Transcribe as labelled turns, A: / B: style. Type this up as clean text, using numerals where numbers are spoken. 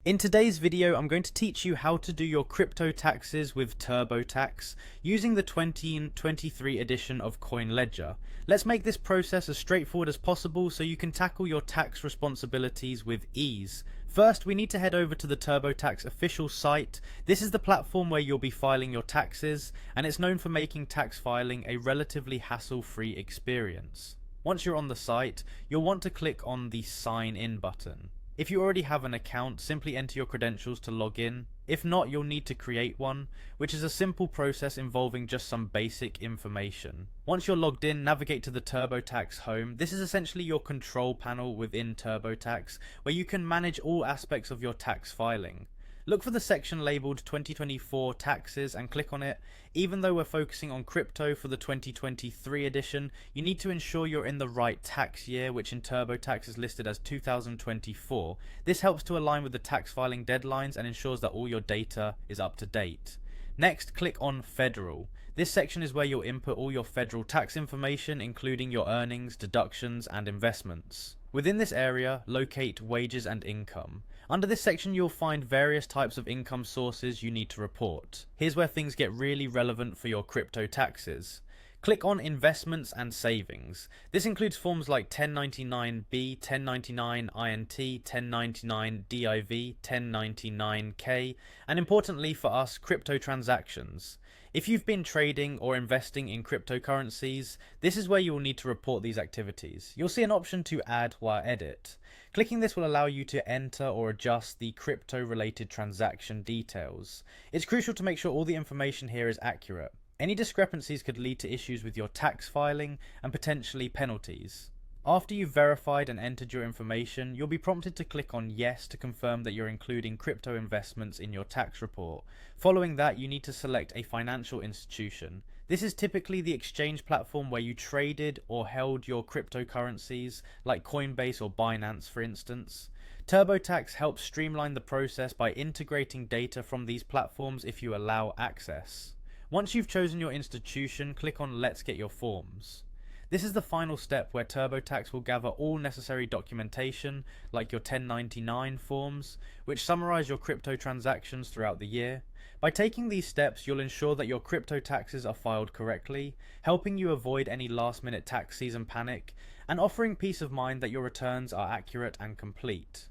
A: In today's video, I'm going to teach you how to do your crypto taxes with Turbotax using the 2023 edition of CoinLedger. Let's make this process as straightforward as possible so you can tackle your tax responsibilities with ease. First, we need to head over to the Turbotax official site. This is the platform where you'll be filing your taxes, and it's known for making tax filing a relatively hassle-free experience. Once you're on the site, you'll want to click on the Sign In button. If you already have an account, simply enter your credentials to log in. If not, you'll need to create one, which is a simple process involving just some basic information. Once you're logged in, navigate to the Turbotax home. This is essentially your control panel within Turbotax, where you can manage all aspects of your tax filing. Look for the section labelled 2024 taxes and click on it. Even though we're focusing on crypto for the 2023 edition, you need to ensure you're in the right tax year, which in Turbotax is listed as 2024. This helps to align with the tax filing deadlines and ensures that all your data is up to date. Next, click on Federal. This section is where you'll input all your federal tax information, including your earnings, deductions, and investments. Within this area, locate Wages and Income. Under this section, you'll find various types of income sources you need to report. Here's where things get really relevant for your crypto taxes. Click on Investments and Savings. This includes forms like 1099-B, 1099 INT, 1099 DIV, 1099-K, and importantly for us, crypto transactions. If you've been trading or investing in cryptocurrencies, this is where you will need to report these activities. You'll see an option to add or edit. Clicking this will allow you to enter or adjust the crypto-related transaction details. It's crucial to make sure all the information here is accurate. Any discrepancies could lead to issues with your tax filing and potentially penalties. After you've verified and entered your information, you'll be prompted to click on Yes to confirm that you're including crypto investments in your tax report. Following that, you need to select a financial institution. This is typically the exchange platform where you traded or held your cryptocurrencies, like Coinbase or Binance for instance. Turbotax helps streamline the process by integrating data from these platforms if you allow access. Once you've chosen your institution, click on Let's Get Your Forms. This is the final step where Turbotax will gather all necessary documentation, like your 1099 forms, which summarize your crypto transactions throughout the year. By taking these steps, you'll ensure that your crypto taxes are filed correctly, helping you avoid any last-minute tax season panic, and offering peace of mind that your returns are accurate and complete.